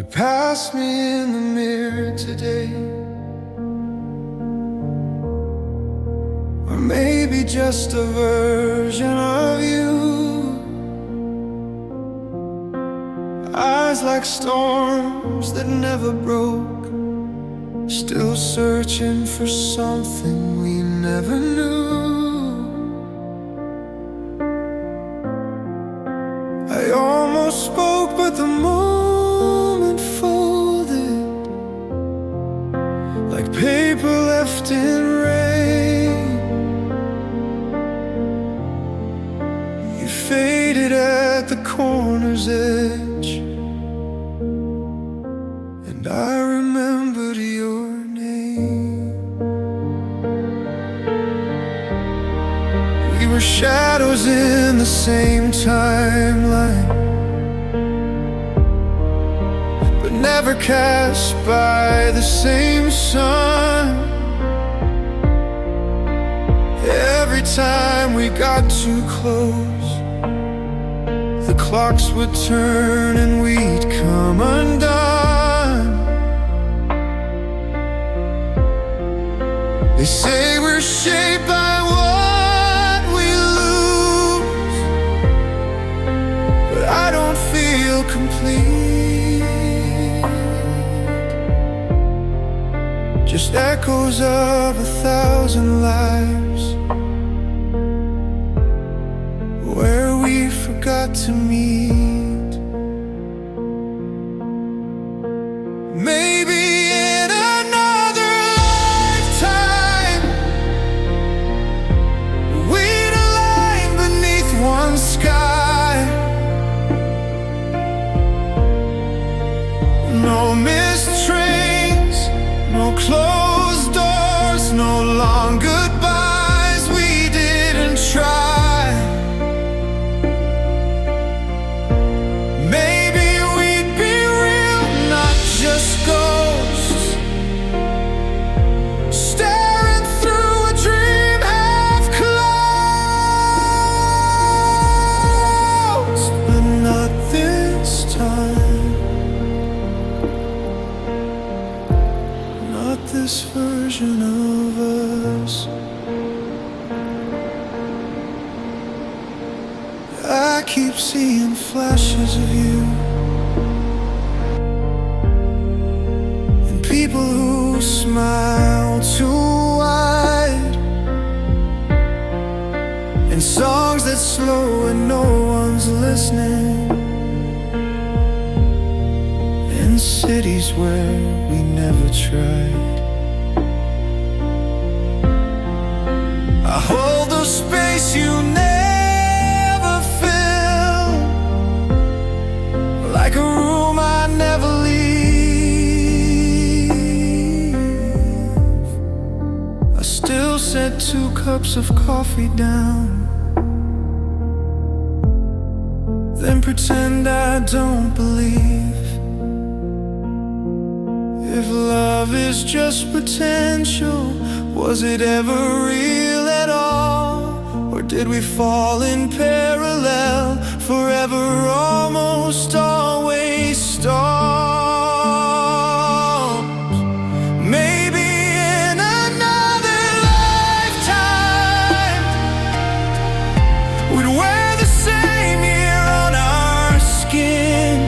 You passed me in the mirror today, or maybe just a version of you. Eyes like storms that never broke, still searching for something we never knew. I almost spoke, but the moment folded like paper left in rain. You faded at the corner's edge, and I remembered your name. We were shadows in the same timeline, but never cast by the same sun. Every time we got too close, the clocks would turn and we'd come undone. They say we're shaped by what we lose, but I don't feel complete. Just echoes of 1,000 lives where we forgot to meet. Maybe in another lifetime we'd align beneath one sky. No missed trains, no closed doors, no long goodbyes we didn't try. Maybe we'd be real, not just ghosts, staring through a dream half closed. But not this time, not this version of us. I keep seeing flashes of you, and people who smile too wide, and songs that slow and no one's listening, in cities where we never tried. I hold the space you never fill, like a room I never leave. I still set 2 cups of coffee down, then pretend I don't believe. If love is just potential, was it ever real at all? Or did we fall in parallel, forever, almost always stopped? Maybe in another lifetime we'd wear the same year on our skin.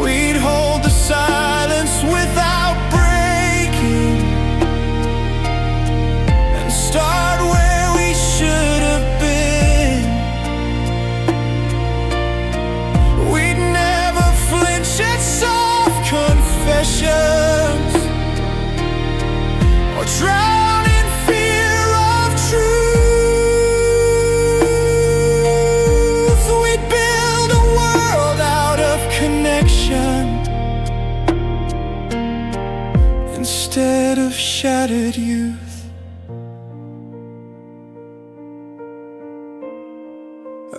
We'd hold the silence without breaking, and start where we should have been. We'd never flinch at soft confessions, or drown in fear of truth. We'd build a world out of connection instead of shattered youth.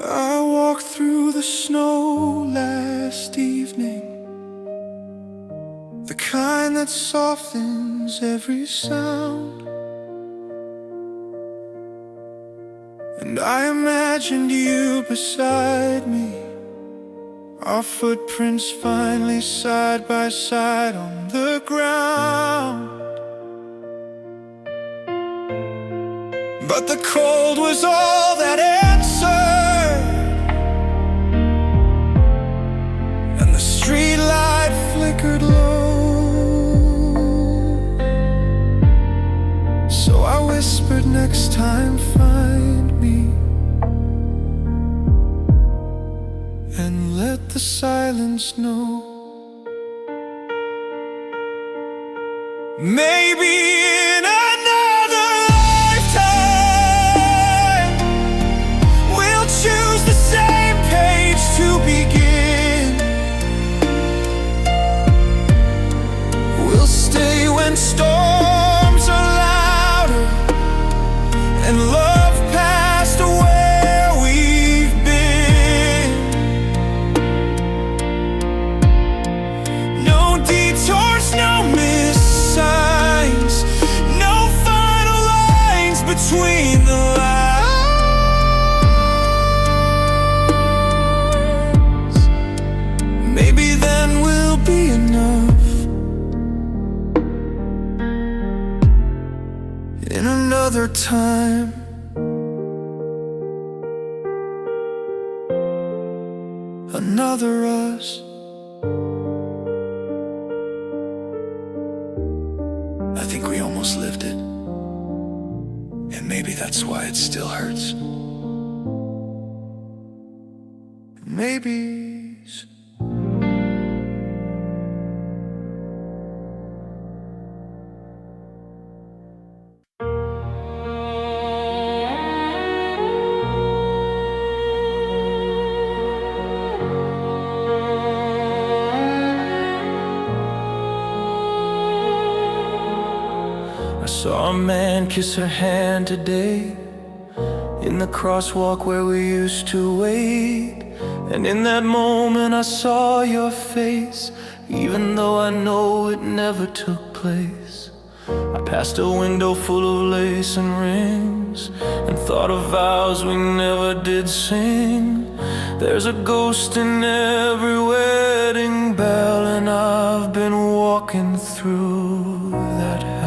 I walked through the snow last evening, the kind that softens every sound. And I imagined you beside me, Our footprints finally side by side on the ground. But the cold was all that answered, and the street light flickered low. So I whispered, next time find me, and let the silence know. Maybe in another lifetime we'll choose the same page to begin. We'll stay when storms are louder and love passed where we've been. No detours, no signs, no final lines between the lines. Maybe then we'll be enough. In another time, another us. I think we almost lived it, and maybe that's why it still hurts. Maybe saw a man kiss her hand today in the crosswalk where we used to wait. And in that moment I saw your face, even though I know it never took place. I passed a window full of lace and rings and thought of vows we never did sing. There's a ghost in every wedding bell, and I've been walking through that hell.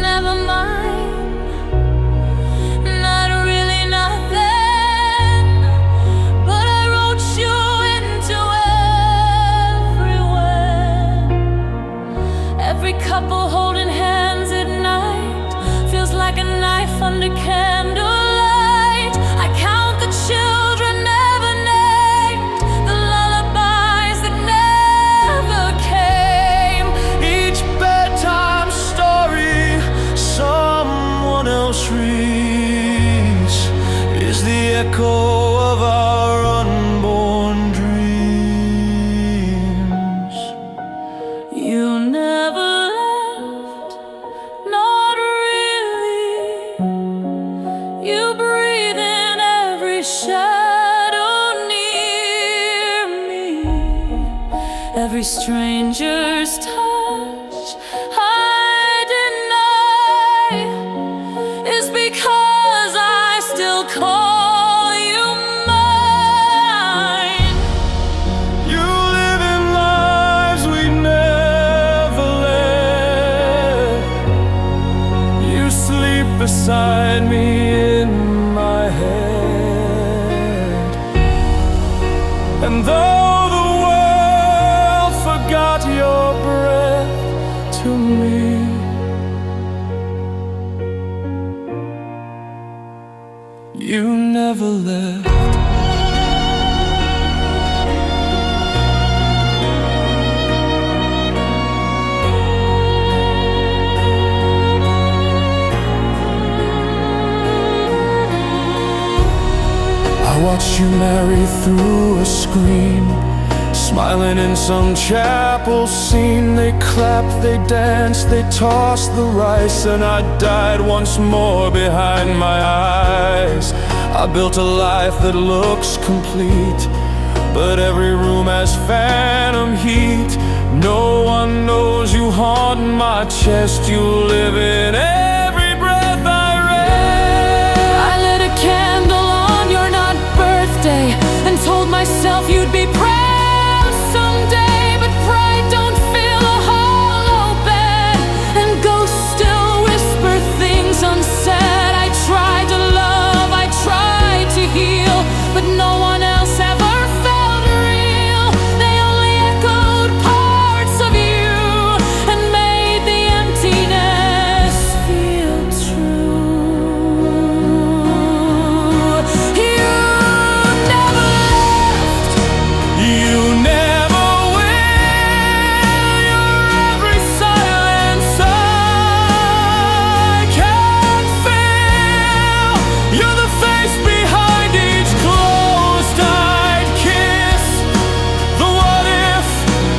Never mind, not really, not then. But I wrote you into everywhere. Every couple holding hands at night feels like a knife under candlelight. I count the children never named, the lullabies that never came. Each bedtime story someone else reads is the echo of our unborn dreams. You never left, not really. You breathe in every shadow near me, every stranger's touch because I still call you mine. You live in lives we never lived. You sleep beside me in my head. And though the world forgot your breath to me, you never left. I watched you marry through a screen, smiling in some chapel scene. They clapped, they danced, they tossed the rice, and I died once more behind my eyes. I built a life that looks complete, but every room has phantom heat. No one knows you haunt my chest. You live in every breath I rest. I lit a candle on your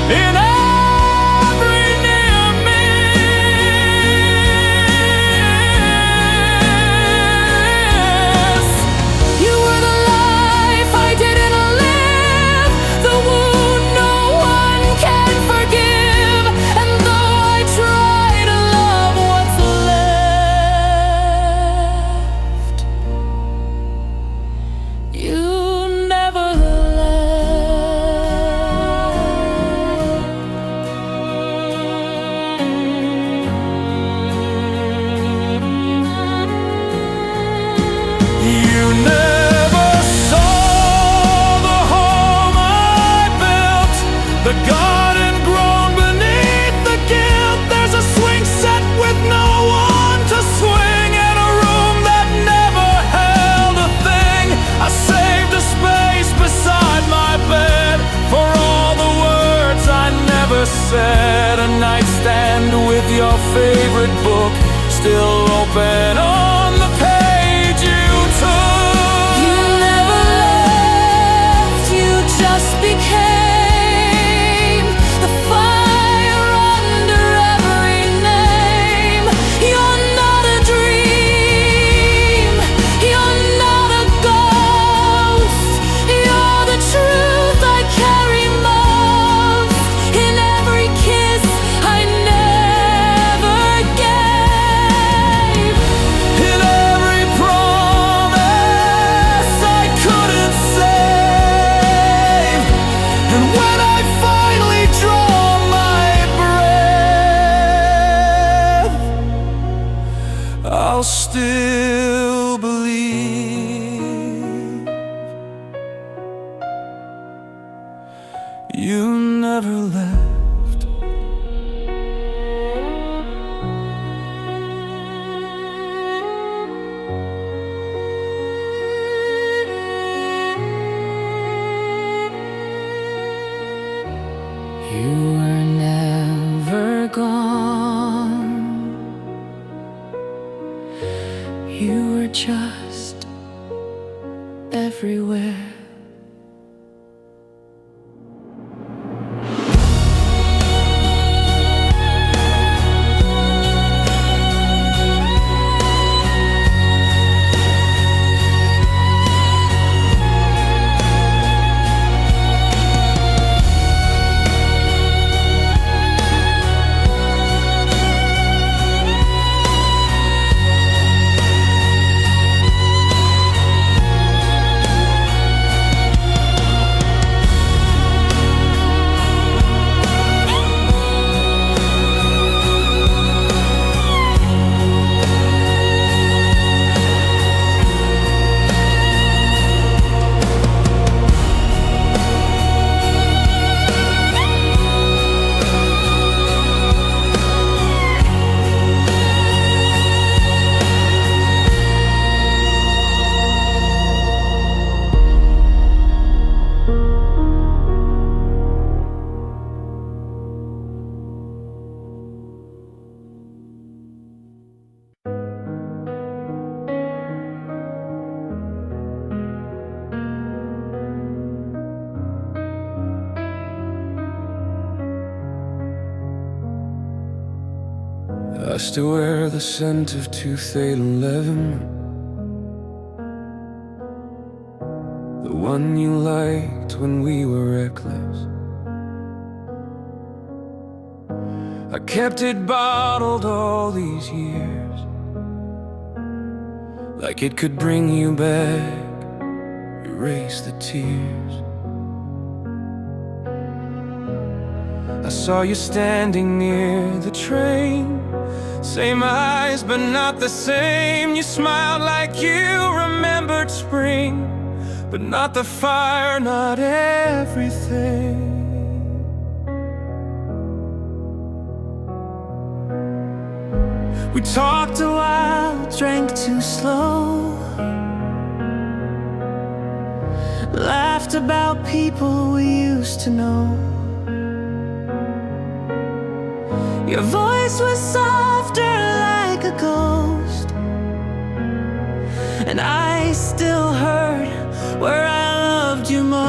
in every near miss. You were the life I didn't live, the wound no one can forgive. And though I try to love what's left, you never You never saw the home I built, the garden grown beneath the guilt. There's a swing set with no one to swing, and a room that never held a thing. I saved a space beside my bed for all the words I never said. A nightstand with your favorite book still open on the page you took. You never left, you just became the fire under every name. You're not a dream, you're not a ghost. You're the truth I carry most in every kiss I never gave, In every promise I couldn't save, and when I finally draw my breath, I'll still believe you never left. you were never gone. You were just everywhere. I still wear the scent of 2011, the one you liked when we were reckless. I kept it bottled all these years, like it could bring you back, erase the tears. I saw you standing near the train, same eyes but not the same. You smiled like you remembered spring, but not the fire, not everything. We talked a while, drank too slow, laughed about people we used to know. Your voice was softer like a ghost, and I still heard where I loved you most.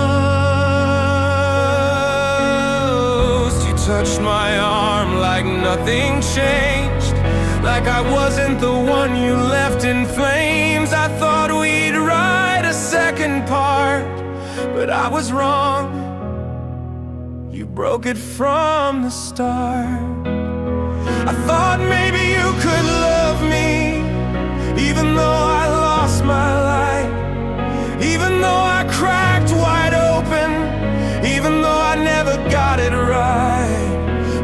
touched my arm like nothing changed, like I wasn't the one you left in flames. I thought we'd write a second part, but I was wrong. You broke it from the start. I thought maybe you could love me, even though I lost my light, even though I cracked wide open, even though I never got it right.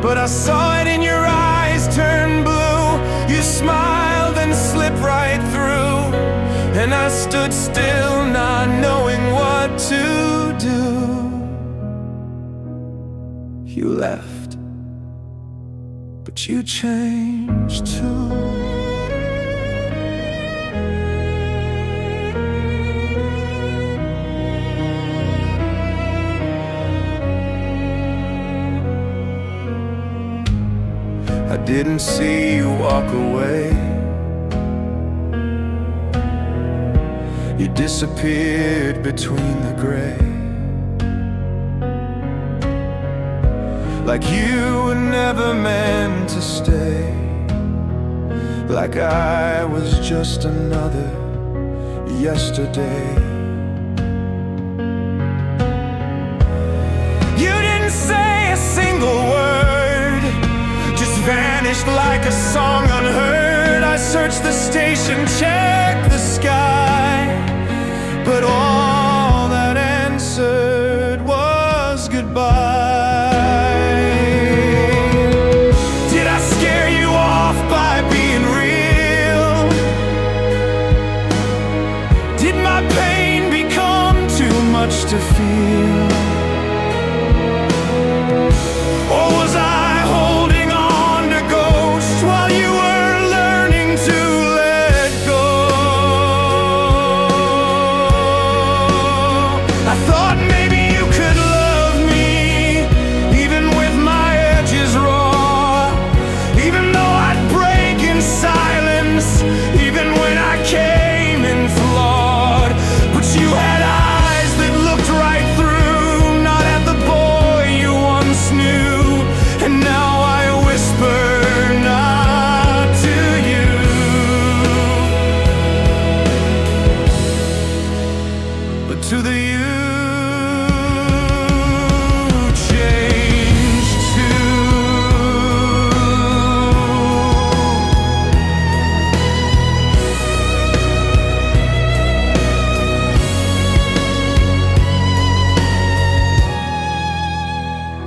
But I saw it in your eyes turn blue. You smiled and slipped right through, and I stood still, not knowing what to do. You left, but you changed too. I didn't see you walk away. You disappeared between the gray, like you were never meant to stay, like I was just another yesterday. You didn't say a single word, just vanished like a song unheard. I searched the station, checked the sky, but all that answered was goodbye. Did I scare you off by being real? Did my pain become too much to feel? Or was I holding on to ghosts while you were learning to let go? I thought maybe you could love me, even with my edges raw, even though I'd break in silence, even when I came in flawed. But you had eyes that looked right through, not at the boy you once knew. And now I whisper not to you, but to the you changed too.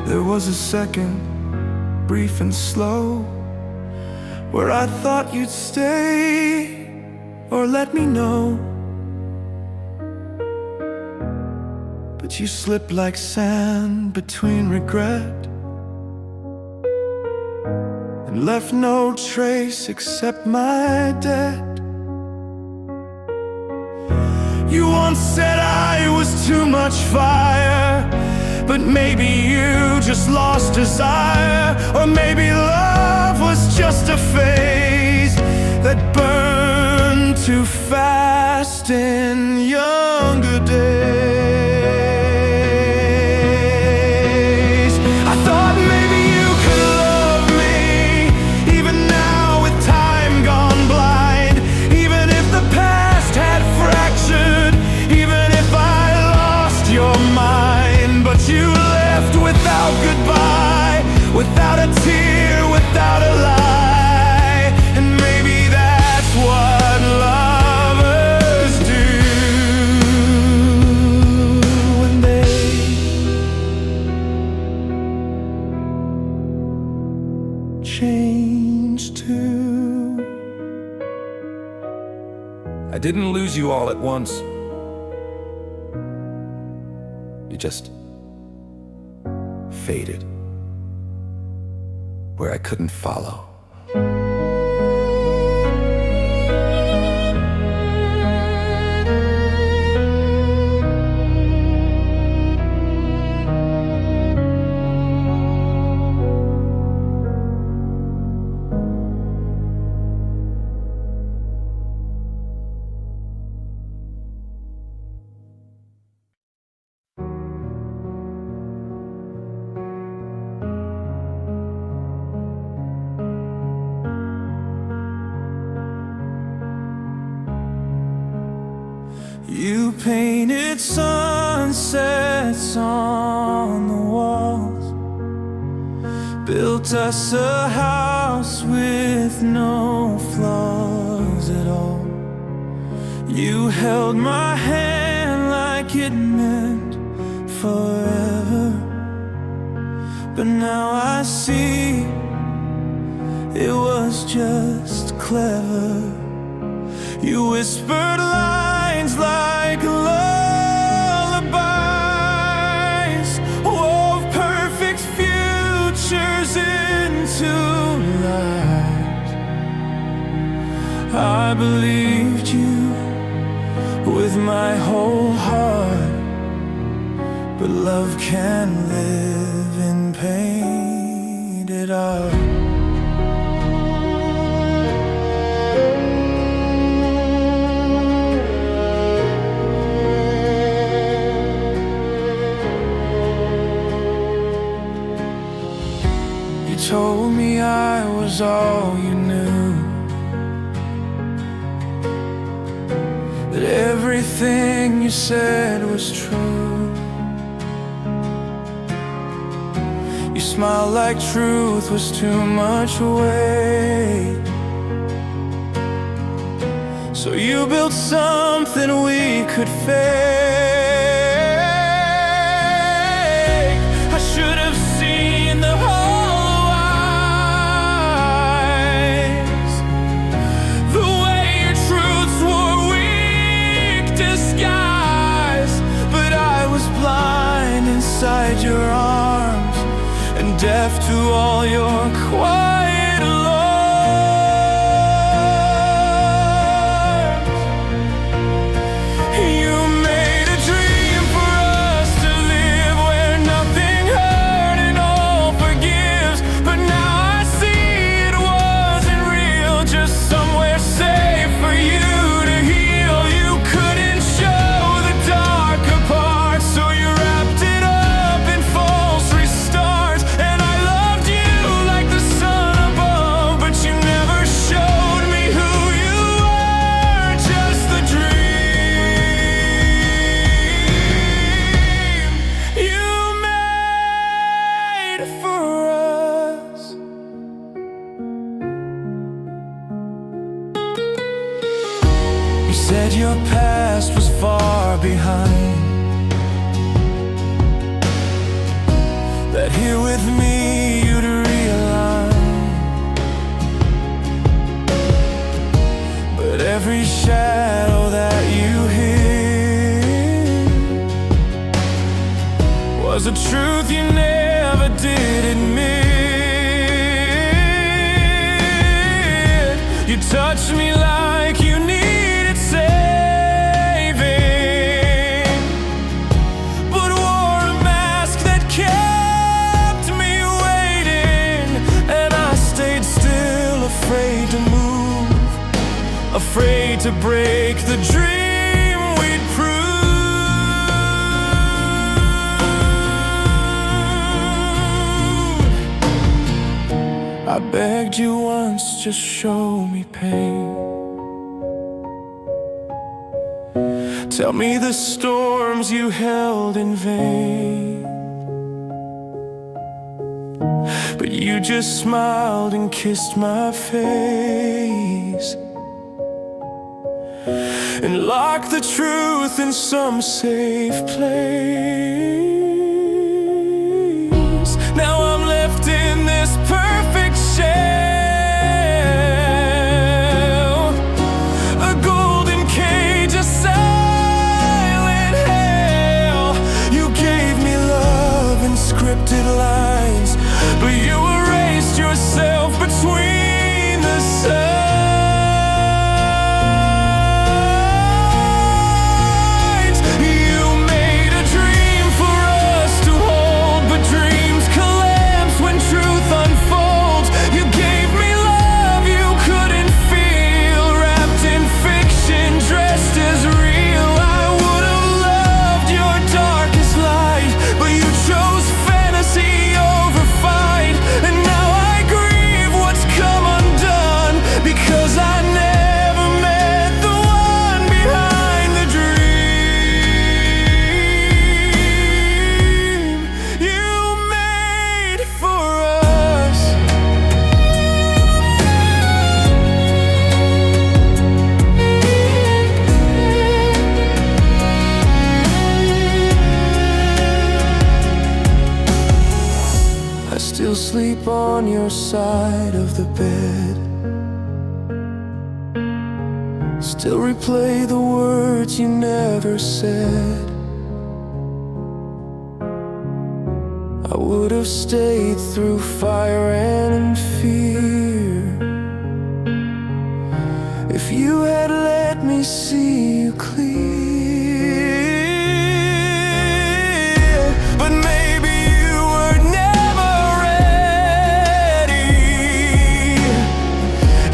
There was a second, brief and slow, where I thought you'd stay or let me know. But you slipped like sand between regret and left no trace except my debt. You once said I was too much fire, but maybe you just lost desire. Or maybe love was just a phase that burned too fast in younger days. I thought maybe you could love me, even now with time gone blind, even if the past had fractured, even if I lost your mind. But you left without goodbye, without a tear, without a lie. And maybe that's what lovers do when they change too. I didn't lose you all at once. You just faded where I couldn't follow. painted sunsets on the walls, built us a house with no flaws at all. You held my hand like it meant forever, but now I see it was just clever. You whispered lines like lullabies, wove perfect futures into lies. I believed you with my whole heart, but love can live in painted art. You told me I was all you knew, that everything you said was true. You smiled like truth was too much weight, so you built something we could fake. I should have seen the hollow eyes, the way your truths were weak disguise. But I was blind inside your arms and deaf to all your quiet alarms. You made a dream for us to live where nothing hurt and all forgives. But now I see it wasn't real, just somewhere safe for you to heal. You couldn't show the darker parts, so you wrapped it up in false restarts. And I loved you like the sun above, but you never showed me who you were, just the dream you made for us. You said your past was far behind, that here with me you'd realign. But every shadow that you hid was a truth you never did admit. You touched me like you needed saving, but wore a mask that kept me waiting. And I stayed still, afraid to move, afraid to break the dream we'd proved. I begged you once, just show me pain. Tell me the storms you held in vain. But you just smiled and kissed my face, and locked the truth in some safe place. Now I'm left in this perfect shell, a golden cage, a silent hell. You gave me love and scripted lines, but you erased yourself between the sides. You made a dream for us to hold, but dreams collapse when truth unfolds. You gave me love you couldn't feel, wrapped in fiction, dressed as real. I would have loved your darkest light, but you chose fantasy over fight. And now I grieve for us. I still sleep on your side of the bed, still replay the words you never said. I would have stayed through fire and fear if you had let me see you clear. But maybe you were never ready.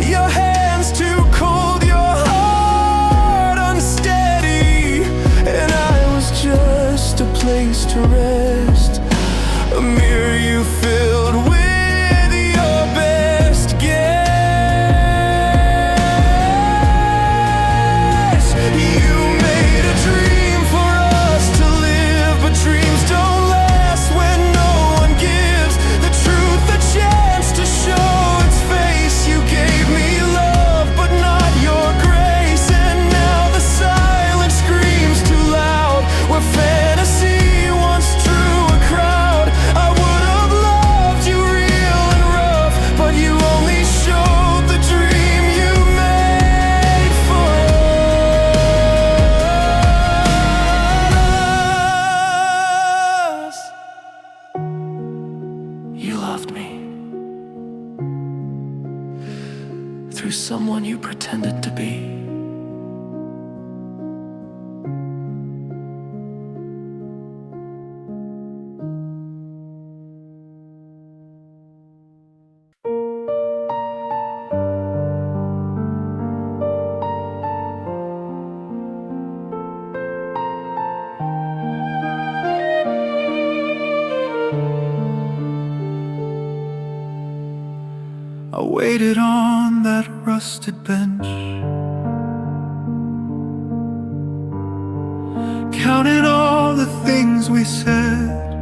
Your hands too cold, your heart unsteady, and I was just a place to rest, a mirror you filled with your best guess. You made a dream for us to live, but dreams don't last when no one gives the truth a chance to show its face. You gave me love, but not your grace, and now the silence screams too loud. Where fantasy once drew a crowd, I would have loved you real and rough, but you only showed the dream you made for us. You loved me through someone you pretended to be. I waited on that rusted bench, counted all the things we said.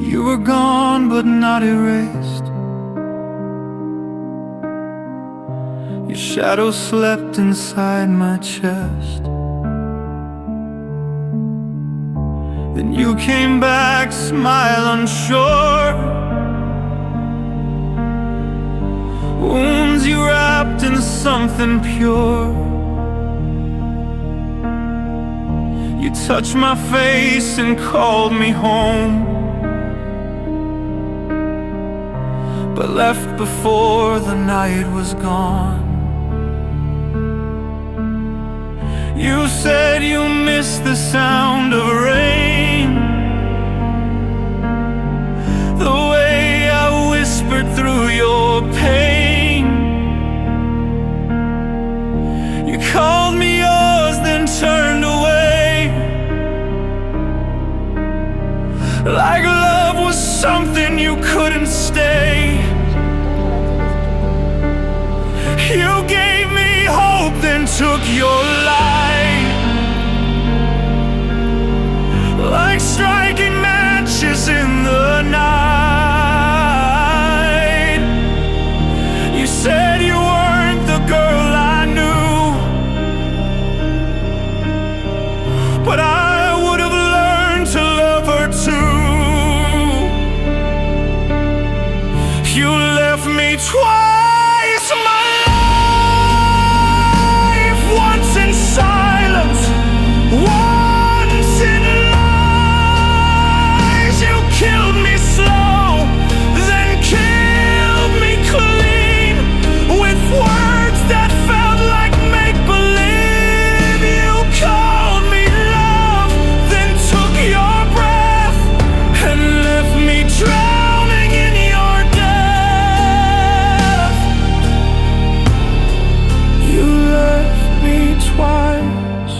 You were gone but not erased. Your shadow slept inside my chest. Then you came back, smile unsure, wounds you wrapped in something pure. You touched my face and called me home, but left before the night was gone. You said you missed the sound of rain, the way I whispered through your pain. You called me yours, then turned away, like love was something you couldn't stay. You gave me hope, then took your life, like striking matches in the night. You said you weren't the girl I knew, but I would have learned to love her too. You left me twice, my life, once in silence, once in lies. You killed me slow, then killed me clean, with words that felt like make-believe. You called me love, then took your breath and left me drowning in your death. You left me twice,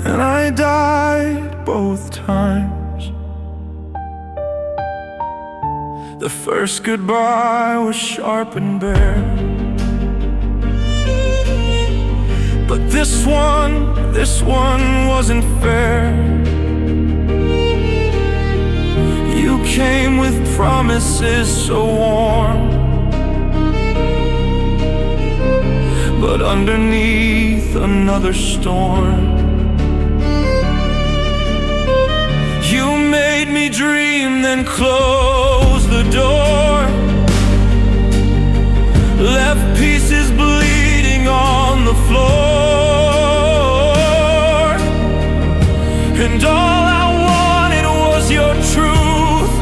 and I died both times. The first goodbye was sharp and bare, but this one wasn't fair. You came with promises so warm, but underneath another storm. You made me dream, then closed the door, left pieces bleeding on the floor. And all I wanted was your truth,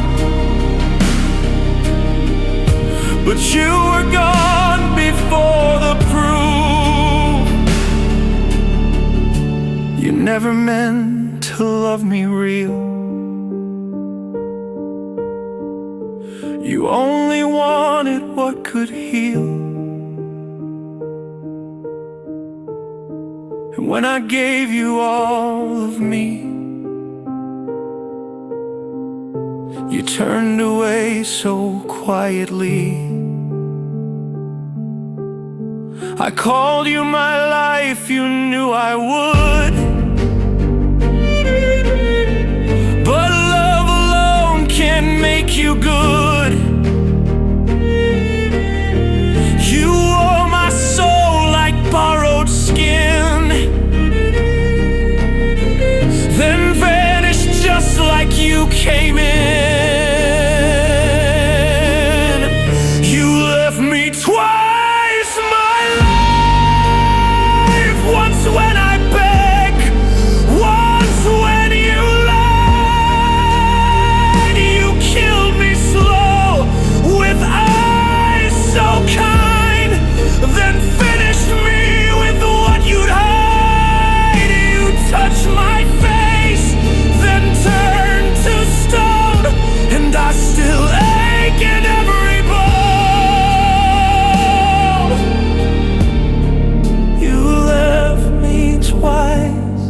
but you were gone before the proof. You never meant to love me real. You only wanted what could heal. And when I gave you all of me, you turned away so quietly. I called you my life, you knew I would, but love alone can't make you good. You wore my soul like borrowed skin, then vanished just like you came in. You left me twice my life, once when I beg, once when you lied. You killed me slow with eyes so kind, then finished me with what you'd hide. You touched my face, then turned to stone, and I still ache in every bone. You left me twice,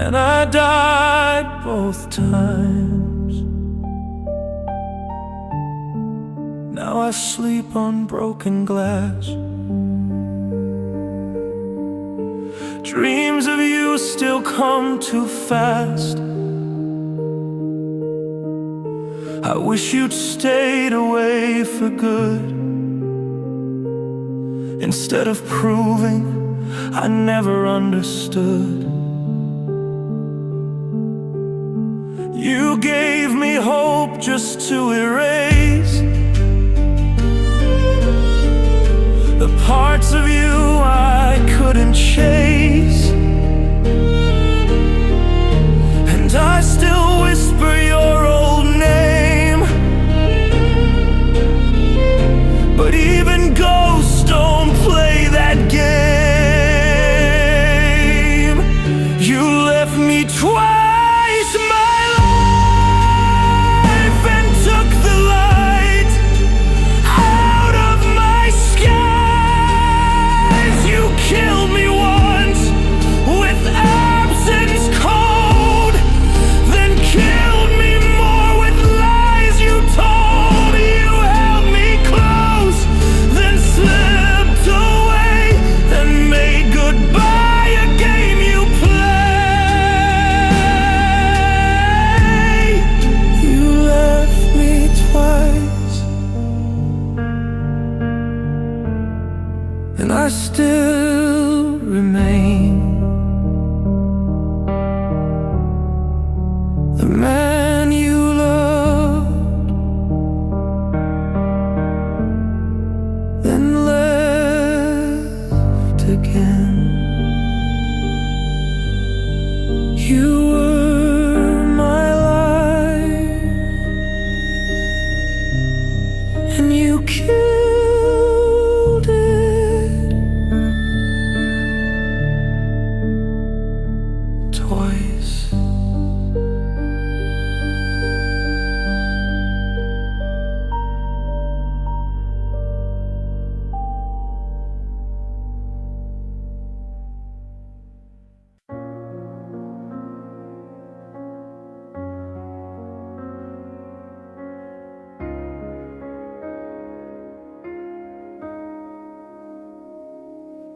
and I died both times. Now I sleep on broken glass. Dreams of you still come too fast. I wish you'd stayed away for good, instead of proving I never understood. You gave me hope just to erase the parts of you I couldn't chase. And I still whisper your old name, but even ghosts don't play that game. You left me twice my life, and took the light out of my skies. You killed me once with absence cold, then killed me more with lies you told. You held me close, then slipped away, then made goodbye a game you play. You left me twice, and I still remain the man you loved, then left again. You were my life, and you killed it twice.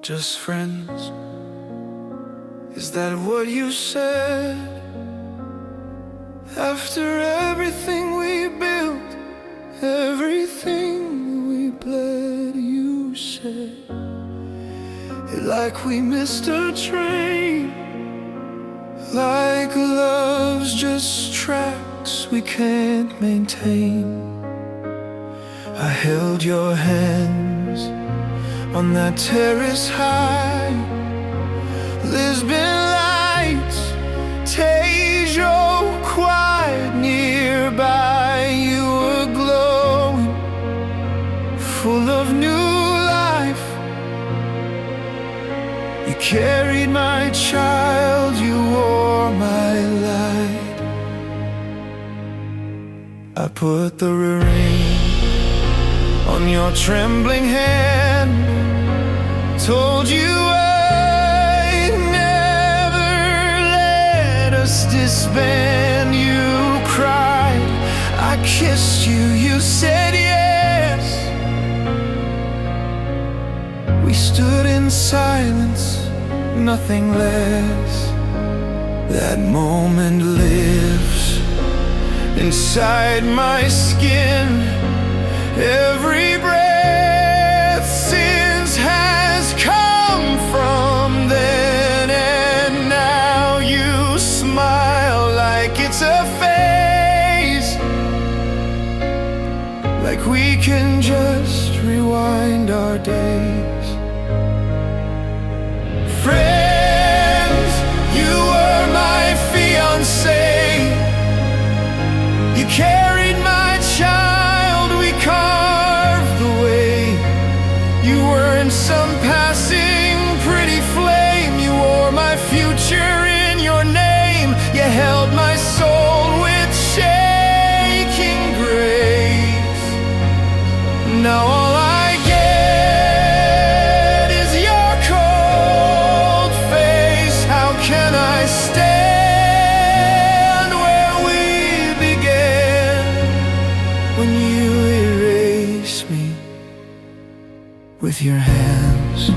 just friends? Is that what you said? After everything we built, everything we bled, you said it like we missed a train, like love's just tracks we can't maintain. I held your hands on that terrace high, Lisbon lights, Tejo quiet nearby. You were glowing, full of new life. You carried my child, you wore my light. I put the ring on your trembling hand, told you I'd never let us disband. You cried, I kissed you, you said yes. We stood in silence, nothing less. That moment lives inside my skin. Every breath since has come from then, and now you smile like it's a phase, like we can just rewind our days. Friends, you were my fiancé. You carried my child, we carved the way. You weren't some passing pretty flame. You wore my future in your name. You held my soul with shaking grace. Now all I get is your cold face. How can I stand where we began, when you erase me with your hands?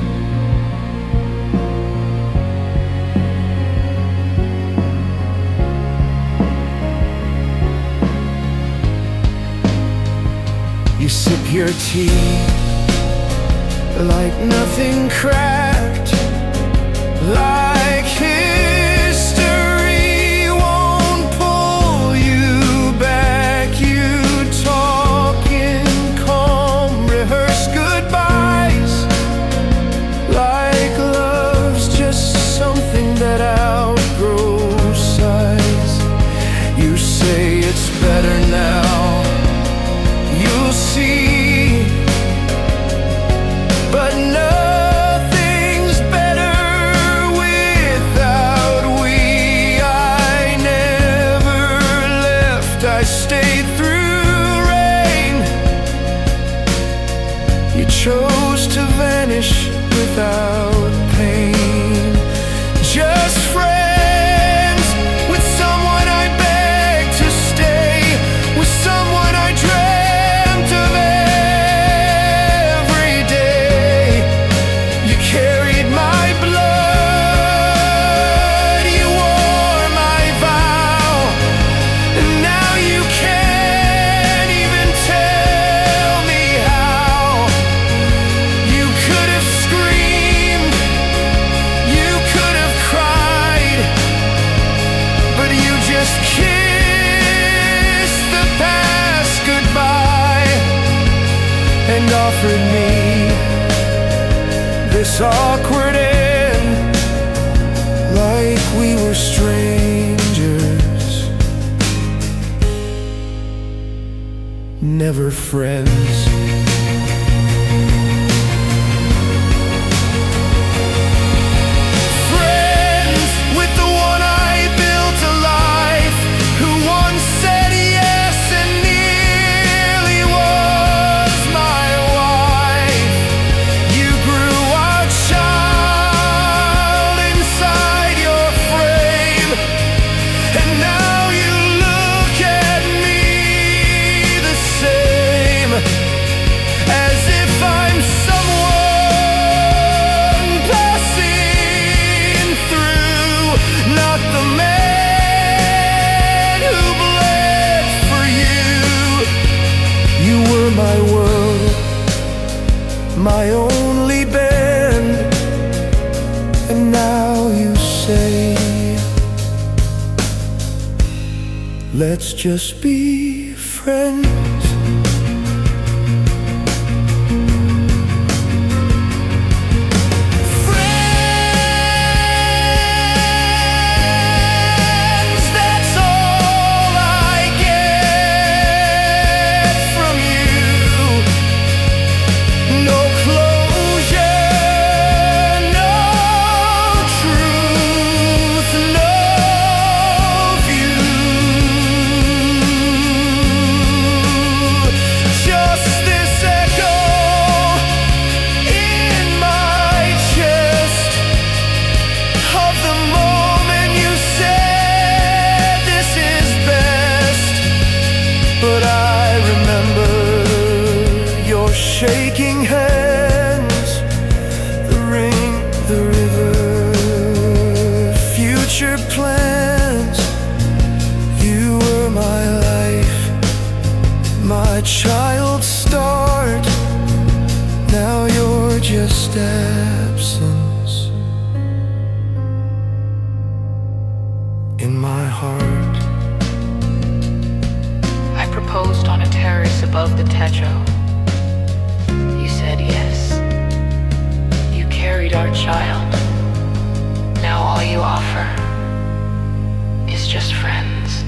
You sip your tea like nothing cracked, like history won't pull you back. You talk in calm, rehearse goodbyes, like love's just something that outgrows size. You say it's better now, you'll see, but nothing's better without we. I never left, I stayed through rain. You chose to vanish without pain. Just friends, with someone I begged to stay, with someone I dreamt of every day. You carried my blood, you wore my vow, and now you can't even tell me how. You could have screamed, you could have cried, but you just kissed the past goodbye and offered me this awkward end, like we were strangers, never friends. Friends with the one I built a life, who once said yes and nearly was my wife. You grew our child inside your frame, and now you look at me the same. let's just be friends. Shaking hands, the ring, the river, future plans. You were my life, my child start. Now you're just absence in my heart. I proposed on a terrace above the techo. You said yes. You carried our child. Now all you offer is just friends.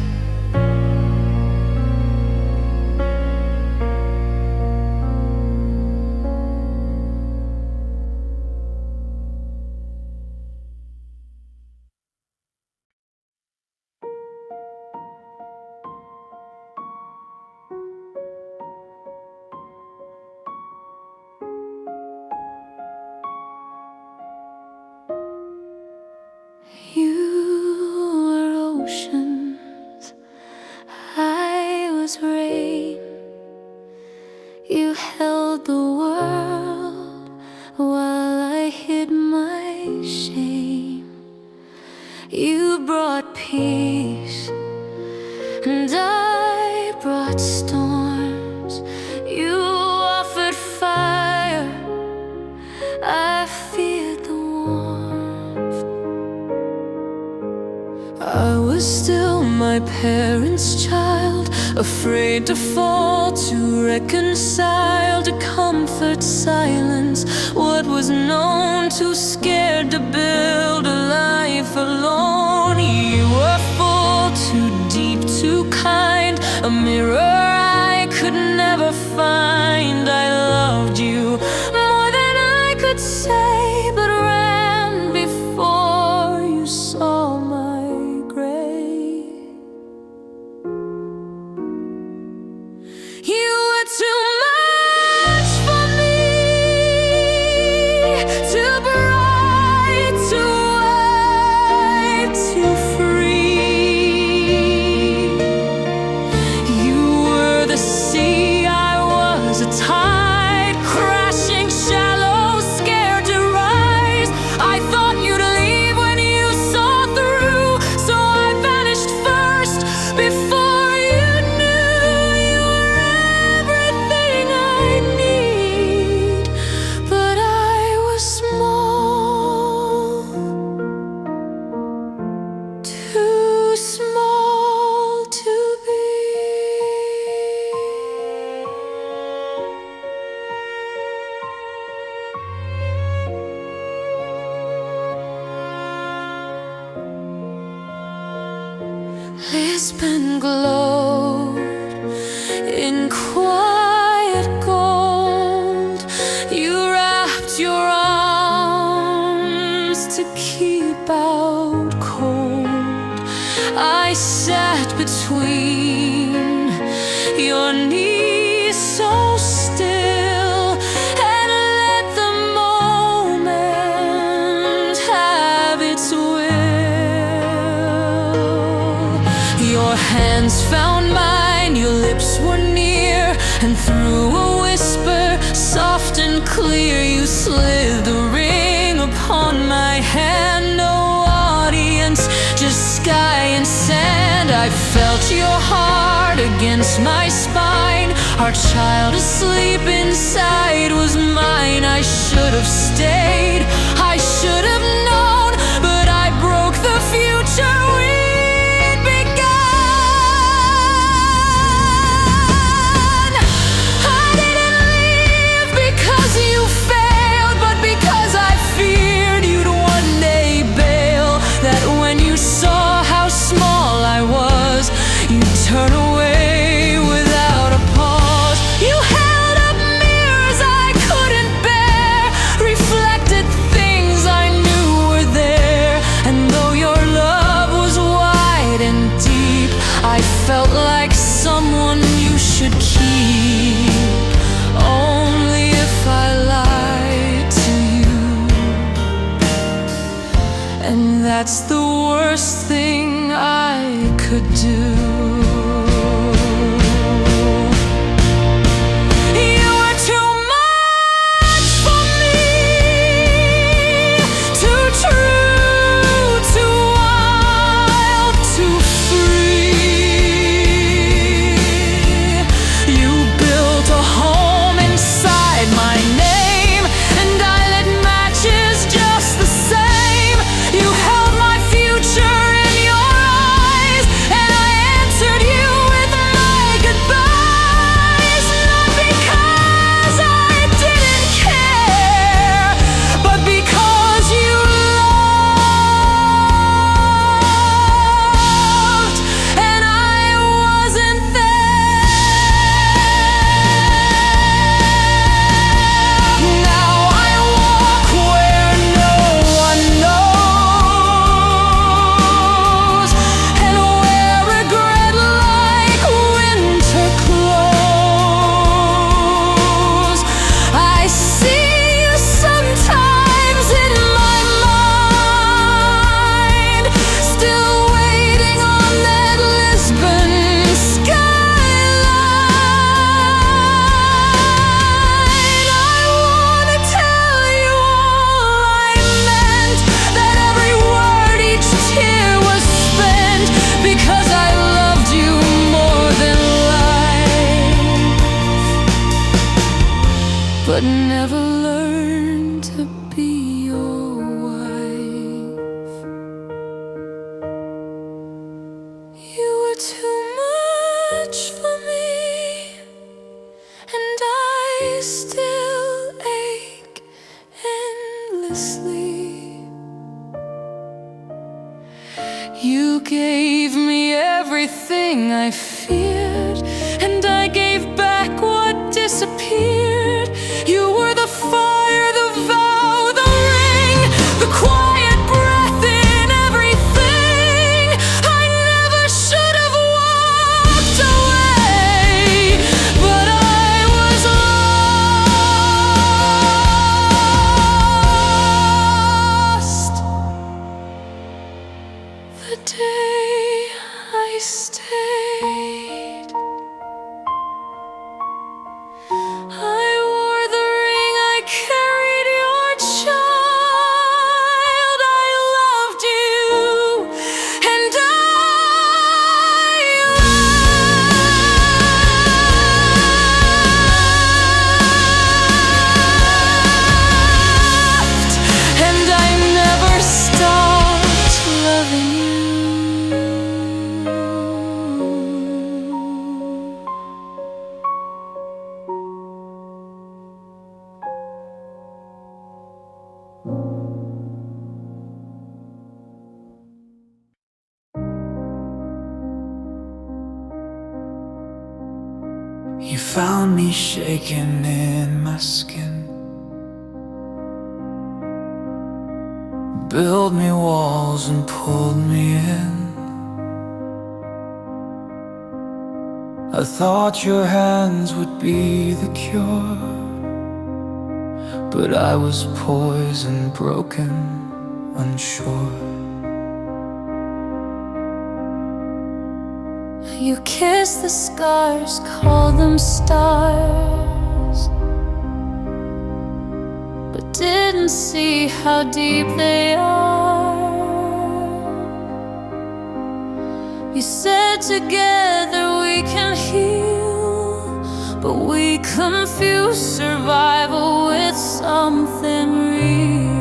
You were oceans, I was rain. You held the world while I hid my shame. You brought peace and I brought storms. You offered fire, I feared the warmth. I was still my parents' child, afraid to fall, to reconcile, to comfort silence. What was known, too scared to build a life alone. You were full, too deep, too kind, a mirror I could never find. I loved you more than I could say, but ran before you saw my grave. You were too much for me, too bright, too wide, too free. You were the sea, I was a tide, crashing shallow, scared to rise. I thought you'd leave when you saw through, so I vanished first before you knew. You were everything I need, but I was small, too small to be. Lisbon glowed in quiet gold. You wrapped your arms to keep out cold. I sat between your knees so still and let the moment have its will. Your hands found mine, your lips were near, and through a whisper, soft and clear, you slid the ring upon my hand. No audience, just sky and sand. I felt your heart against my spine. Our child asleep inside was mine. I should have stayed, I should have known, but I broke the future we'd begun. and that's the worst thing I could do. You were too much for me, too true, too wild, too free. You built a home inside my name, and I lit matches just the same. You held my future in your eyes, and I answered you with my goodbyes. Not because I didn't care, but because you loved, and I wasn't there. Now I walk where no one knows, and wear regret like winter clothes. I see you sometimes in my mind, still waiting on that Lisbon skyline. I wanna tell you all I meant, that every word, each tear was spent, because I loved you more than life, but never learned to be your wife. You were too much for me, and I still ache endlessly. You gave me everything I feared, and I gave back what disappeared. You were the fire, the vow, the ring, the quiet breath in everything. I never should have walked away, but I was lost the day I stayed. I wore the ring, I carried your child. I loved you, and I laughed, and I never stopped loving you. You found me shaking in my skin, built me walls and pulled me in. I thought your hands would be the cure, but I was poison, broken, unsure. You kissed the scars, called them stars, but didn't see how deep they are. You said together we can heal, but we confuse survival with something real.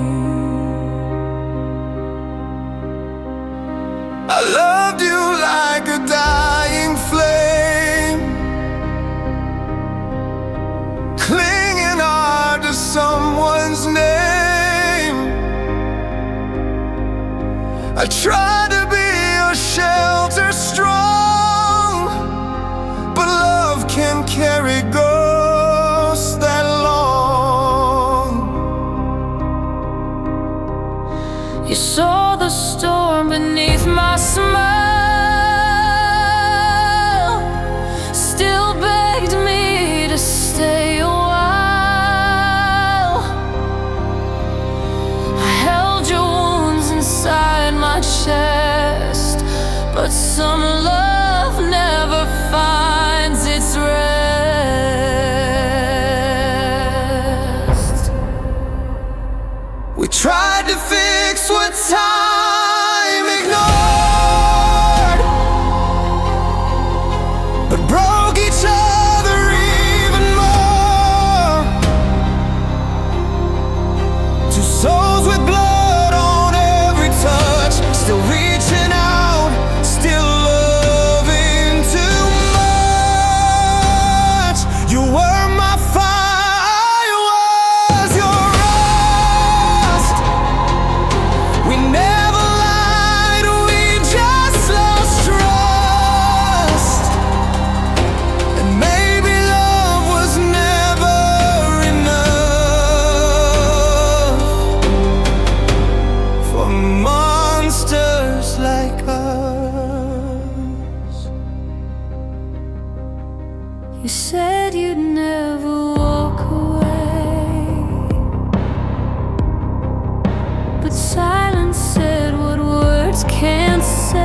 I loved you like a dying flame, clinging hard to someone's name. I tried to be your shelter strong, but love can carry ghosts that long. You saw the storm beneath my smile, still begged me to stay a while. I held your wounds inside some love never finds its rest. We tried to fix what time ignored, but broke each other even more. Two souls with blood on every touch, still reaching out, still loving too much. You were my fire, I was your rust. We never lied, we just lost trust. And maybe love was never enough for monsters like us. You said you'd never walk away, but silence said what words can't say.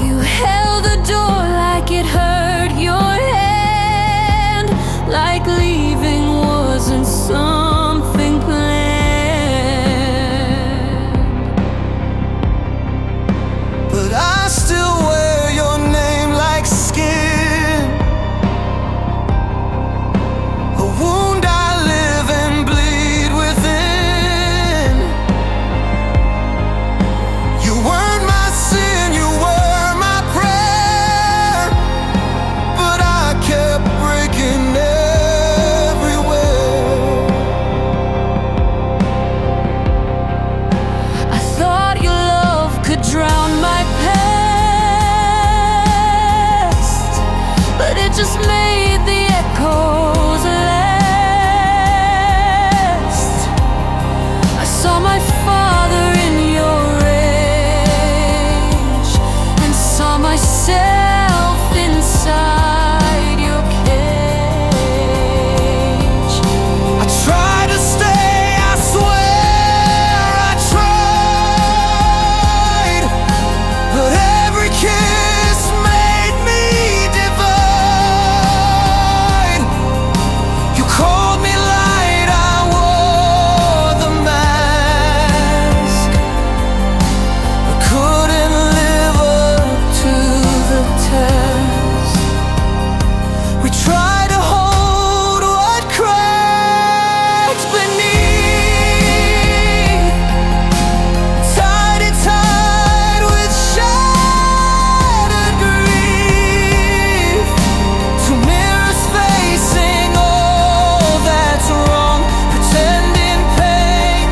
You held the door like it hurt your hand, like leaving wasn't something planned. But I still wear your name like skin, a wound I live and bleed within. You weren't my sin, you were my prayer, but I kept breaking everywhere. I thought your love could drown my past, but it just made the echoes last. I saw my father in your rage, and saw myself inside your cage. I tried to stay, I swear I tried, but every kiss made me divide. You called me light, I wore the mask, but couldn't live up to the test. We tried to hold what cracked beneath, tied it tight with shattered grief. Two mirrors facing all that's wrong, pretending pain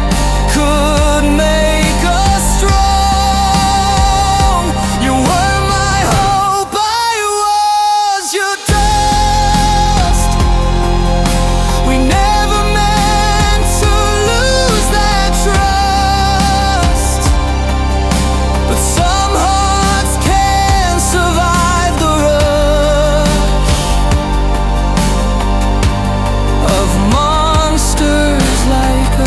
could make us strong. You were my hope, I was your dust. We never meant to lose that trust, but some hearts can't survive the rush of monsters like us.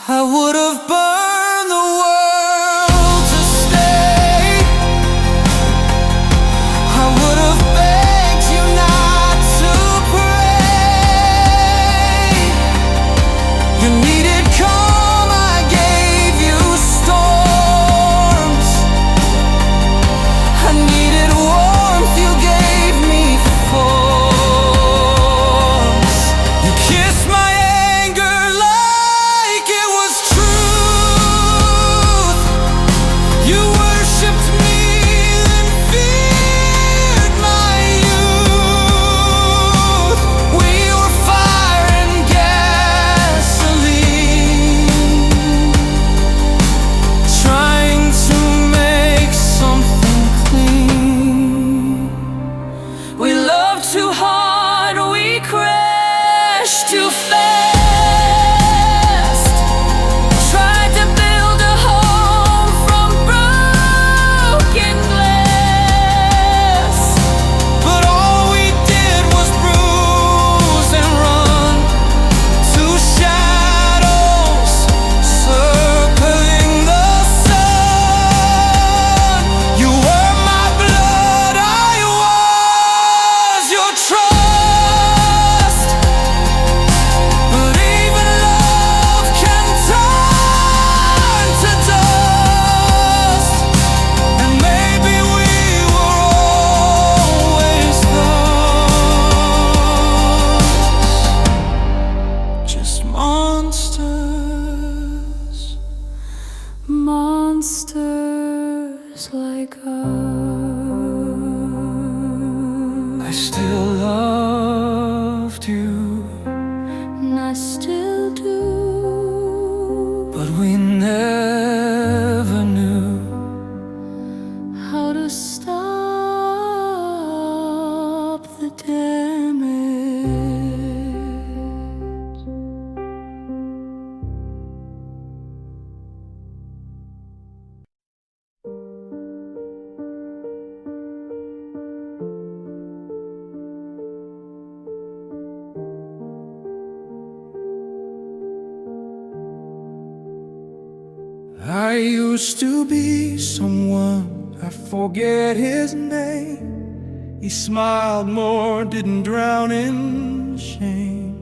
I would have burned the world to stay. I would have begged you not to pray. You needed calm, I gave you storms. I needed warmth, you gave me force. You kissed my anger like it was truth. You worshipped me and feared my youth. We were fire and gasoline, trying to make something clean. We loved too hard, we crashed too fast. Tried to build a home from broken glass, But all we did was bruise and run. Two shadows take us. I still loved you, And I still do. but we never knew How to stop the damage. I used to be someone, I forget his name. He smiled more, didn't drown in shame.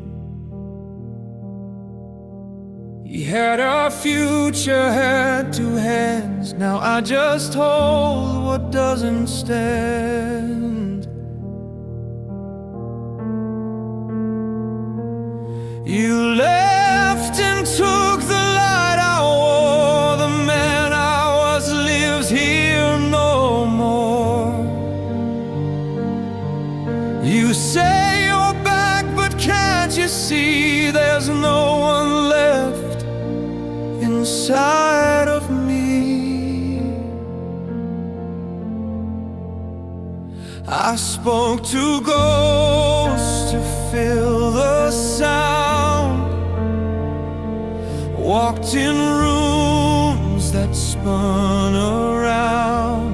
He had a future, had two hands. Now I just hold what doesn't stand. You left and took the light I wore. The man I was lives here no more. You say you're back, but can't you see there's no one left inside of me? I spoke to ghosts to fill the sound, walked in rooms that spun around.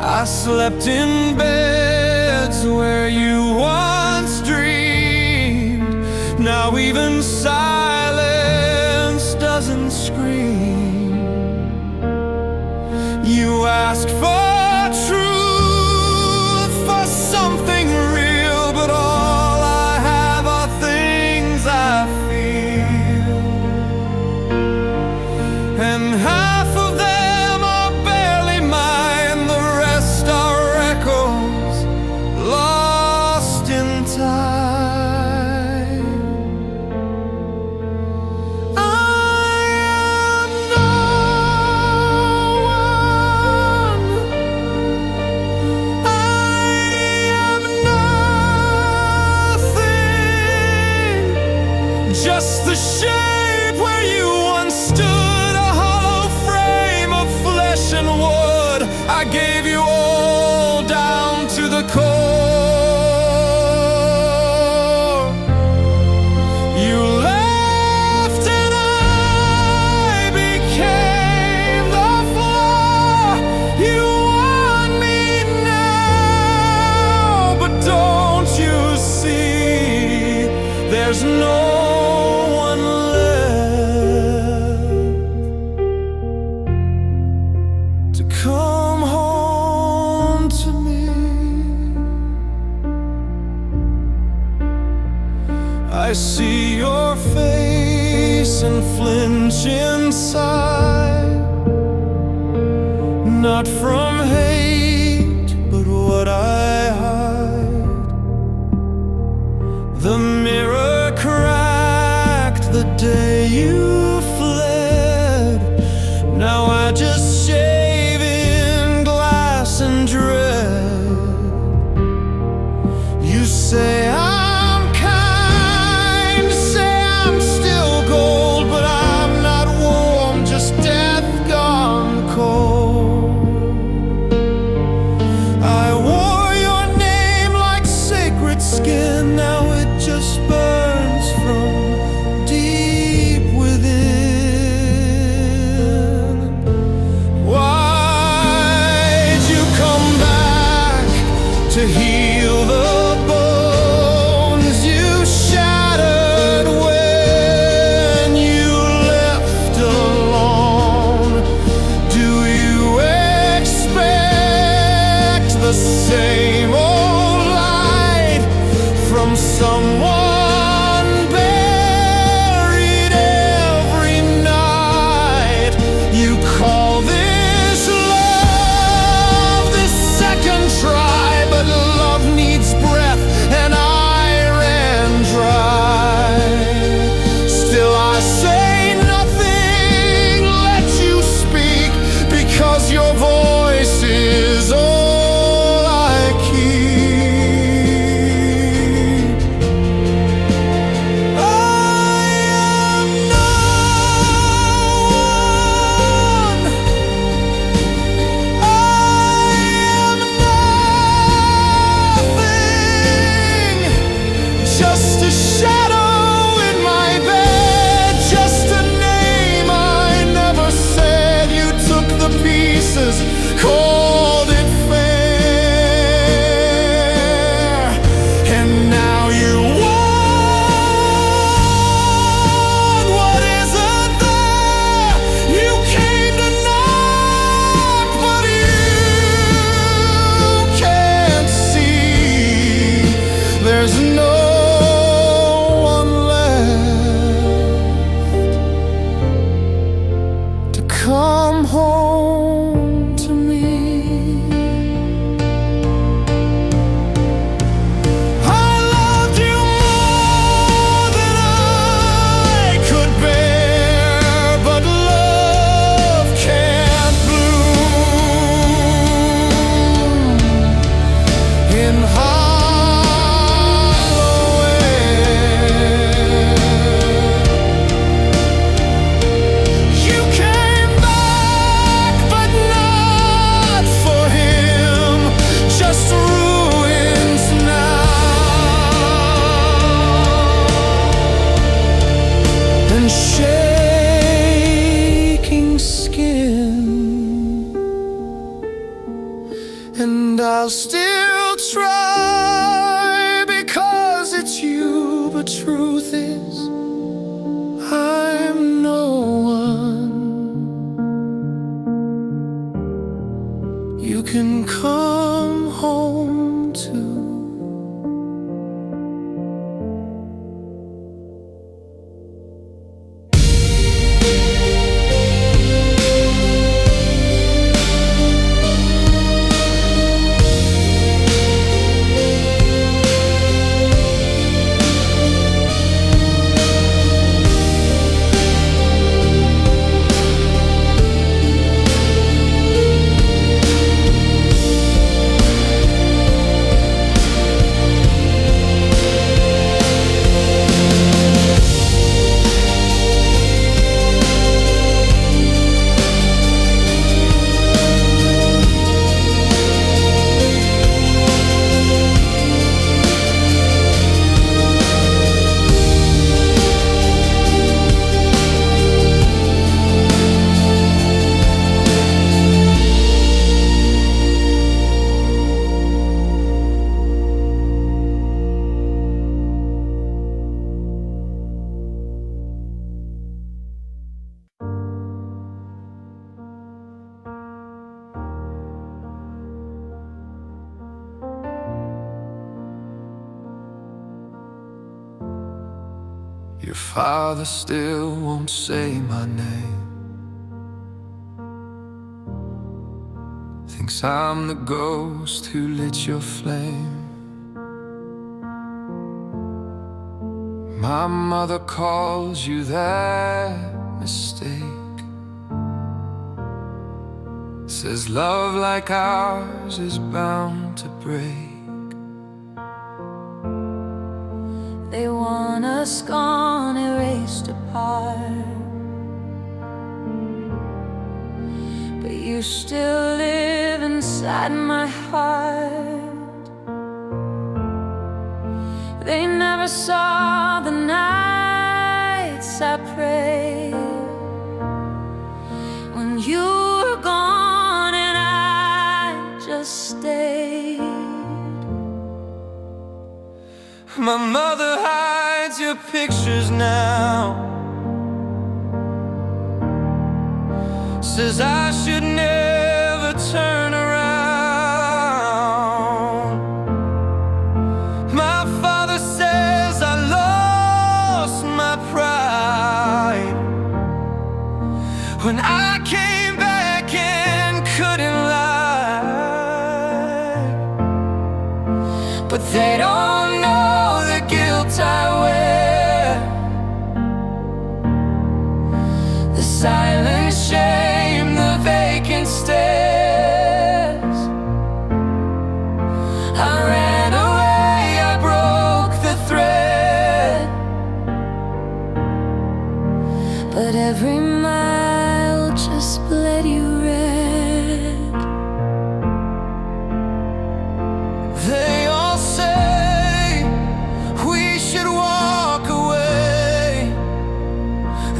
I slept in beds where you once dreamed. Now even silence doesn't scream. You ask for truth, for something real, but all I have are things I feel. And half of them are barely mine, the rest are echoes lost in time. I am no one. I am nothing. Just the shape where you once stood, a hollow frame of flesh and wood. I gave you all down to the core. You left and I became the flaw. You want me now, but don't you see there's no one left to come home to me? I see your face and flinch inside, not from hate, but what I hide. The mirror cracked the day you fled. Now I just shave in glass and dread. You say I'm kind, say I'm still gold, but I'm not warm, just death gone cold. I wore your name like sacred skin, now it just burns from deep within. the truth is, I'm no one you can come home to. Your father still won't say my name. Thinks I'm the ghost who lit your flame. My mother calls you that mistake. Says love like ours is bound to break. They want us gone, erased apart, but you still live inside my heart. They never saw the nights I prayed when you were gone and I just stayed. My mother hides your pictures now. Says I should never turn around. My father says I lost my pride when I came back and couldn't lie. But they don't know the guilt I wear, the silent shame, the vacant stares. I ran away, I broke the thread, But every mile just bled you red. They all say we should walk away,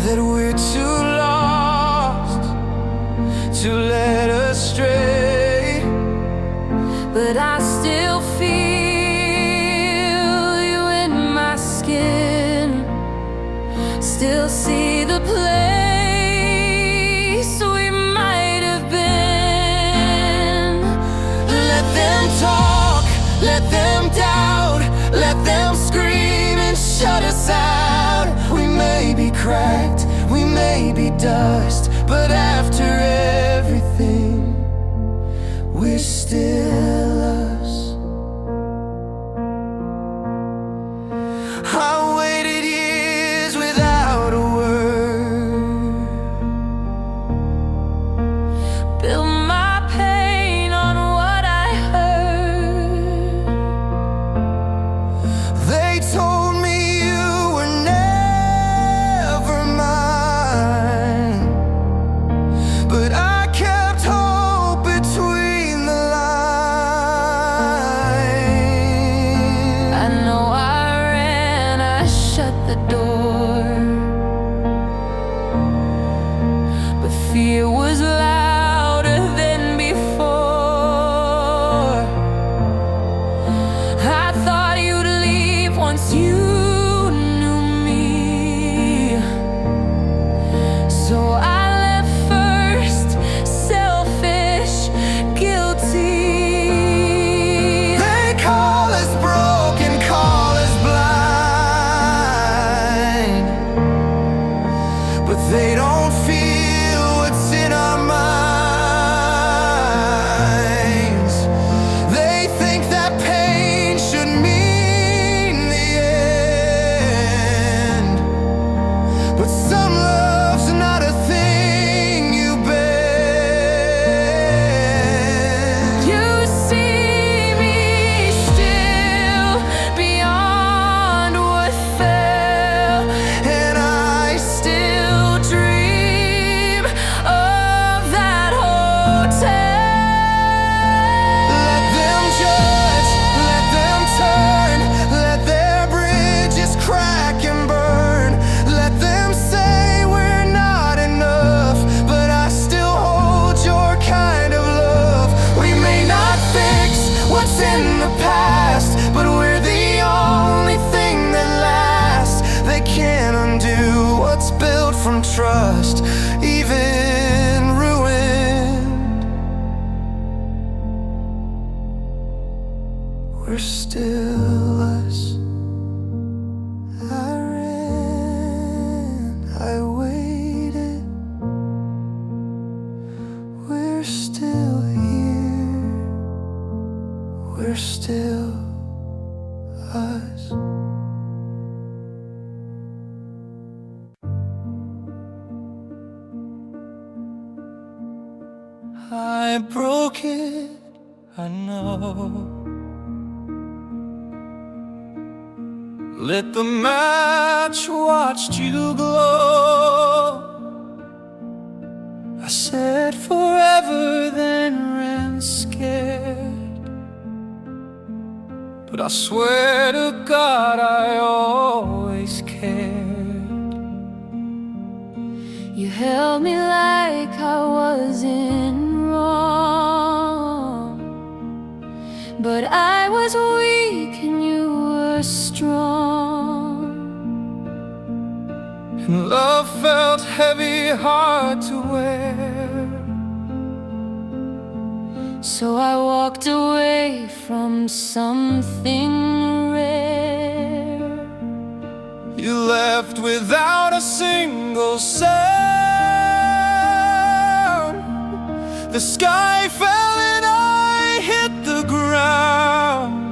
that we're too lost to let us stray. But I still feel you in my skin, still see the place we might have been. Let them talk, let them doubt, let them scream and shut us out. We may be cracked, we may be dust, but after everything, we're still us. I waited years without a word, Build my pain on what I heard. they told me you were never mine, but I kept hope between the lines. I know I ran, I shut the door, but fear was louder than before. I thought you'd leave once you from trust, even ruined. We're still us. I ran, I waited. We're still here. We're still us. I broke it, I know. Lit the match, watched you glow. I said forever, then ran scared. But I swear to God, I always cared. You held me like I wasn't wrong, but I was weak and you were strong. And love felt heavy, hard to wear. So I walked away from something rare. You left without a single sound. The sky fell and I hit the ground.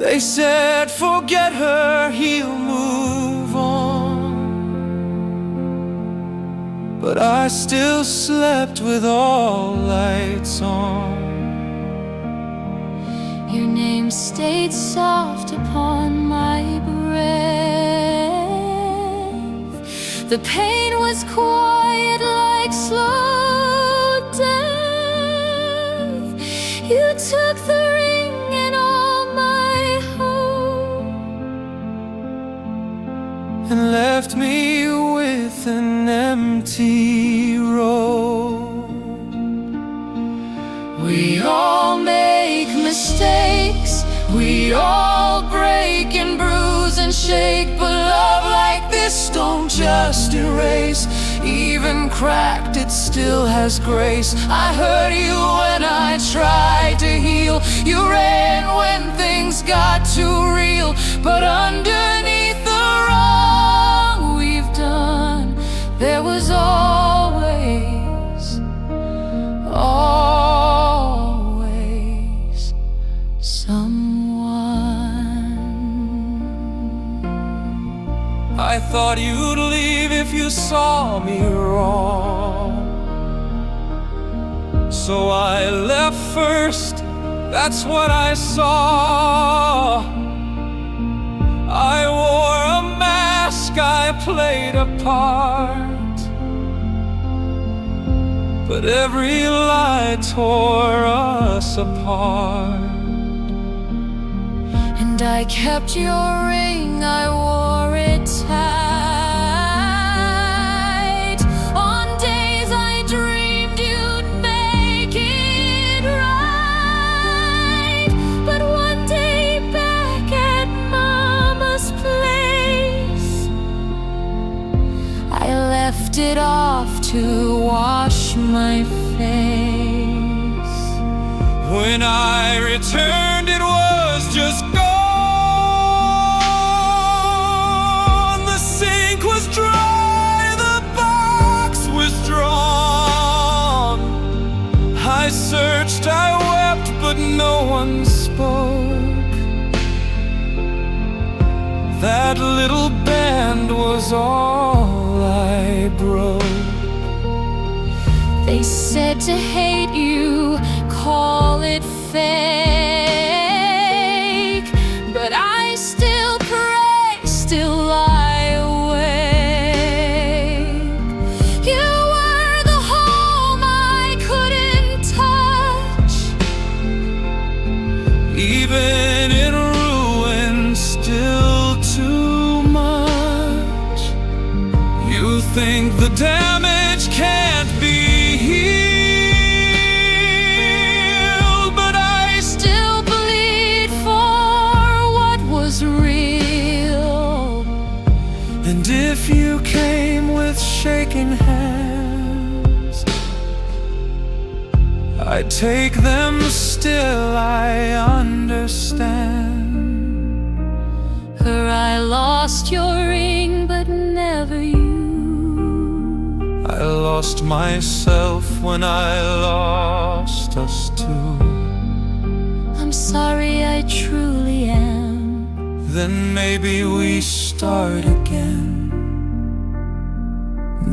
They said, forget her, he'll move on. But I still slept with all lights on. Your name stayed soft upon my breath. The pain was quiet like slow death. You took the ring and all my hope, and left me with an empty road. We all make mistakes, we all break and bruise and shake, but love like this don't just erase. Even cracked, it still has grace. I hurt you when I tried to heal. You ran when things got too real, but underneath the wrong we've done, there was always someone. I thought you'd leave if you saw me wrong, so I left first, that's what I saw. I wore a mask, I played a part, but every lie tore us apart. And I kept your ring, I wore it tight. On days I dreamed you'd make it right, but one day back at Mama's place, I left it off to wash my face. When I returned, it was just gone. The sink was dry, the box was drawn. I searched, I wept, but no one spoke. That little band was all I broke. They said to hate you, call it fake, but I still pray, still lie awake. You were the home I couldn't touch. Even in ruin, still too much. You think the damage can't be healed, but I Still bleed for what was real. and if you shaking hands. I take them still, I understand. Her, I lost your ring, but never you. I lost myself when I lost us too. I'm sorry, I truly am. Then maybe we start again.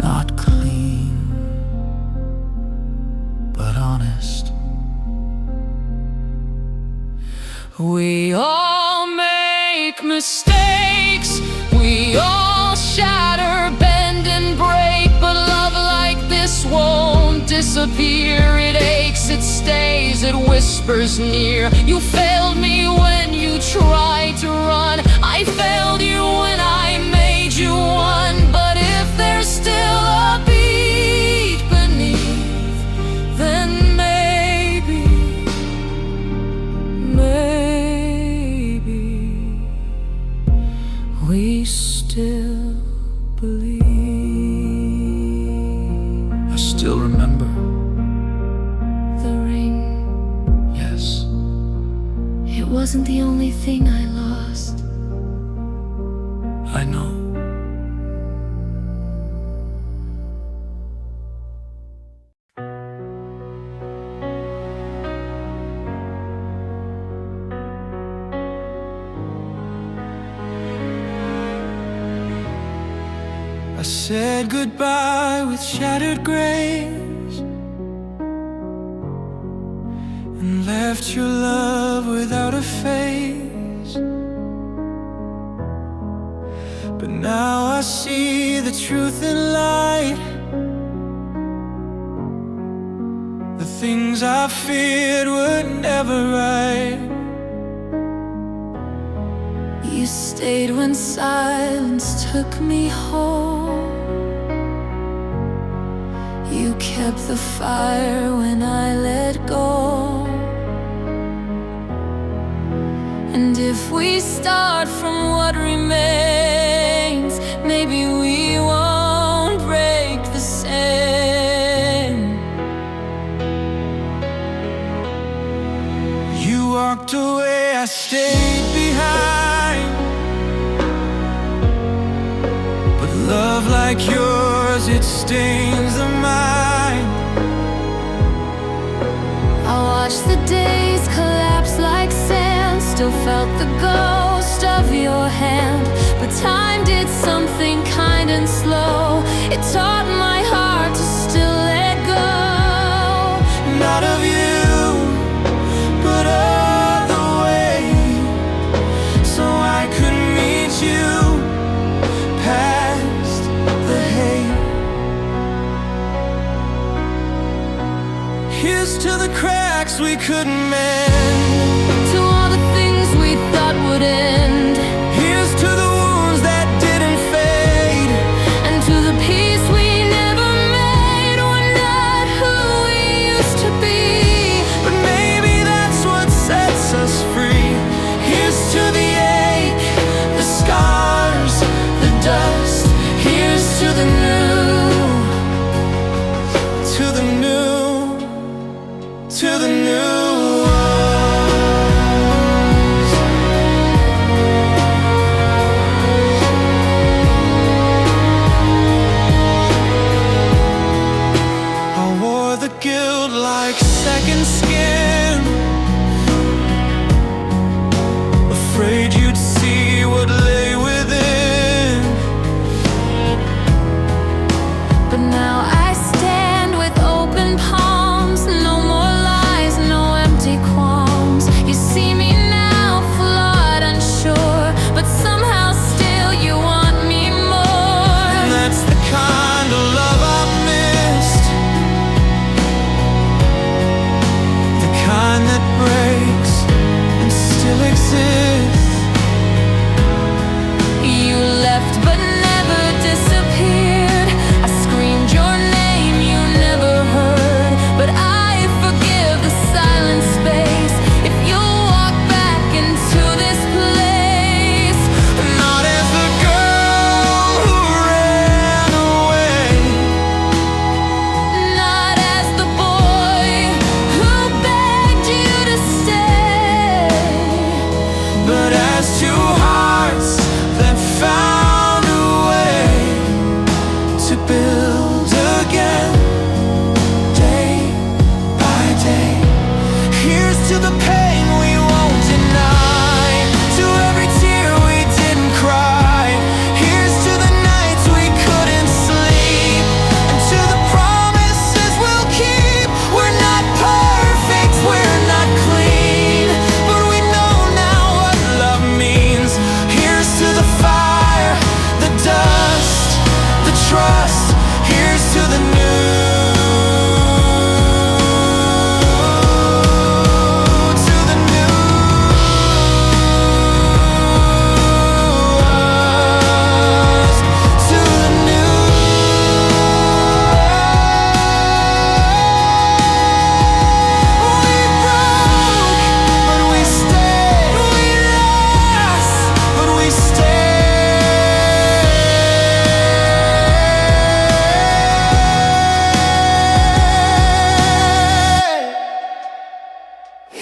Not clean, but honest. We all make mistakes, we all shatter, bend and break, but love like this won't disappear. It aches, it stays, it whispers near. You failed me when you tried to run. I failed you when I made you one. But if there's still a beat beneath, then maybe we still believe. I still remember. The ring, Yes. it wasn't the only thing I lost. I know. I said goodbye with shattered grace and left your love without a face. But now I see the truth in light. The things I feared were never right. You stayed when silence took me home. You kept the fire when I let go. And if we start from what remains, maybe we won't break the same. You walked away, I stayed behind. But love like yours, it stains the mind. I watched the days collapse like sand, still felt the ghost of your hand. But time did something kind and slow. It taught my heart to still let go. Not of you, but of the way. So I could meet you past the hate. Here's to the cracks we couldn't mend. To all the things we thought would end. Here's to the wounds that didn't fade. And to the peace we never made. We're not who we used to be. But maybe that's what sets us free. Here's to the ache, the scars, the dust. Here's to the new, to the new, to the new one.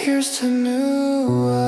Here's to new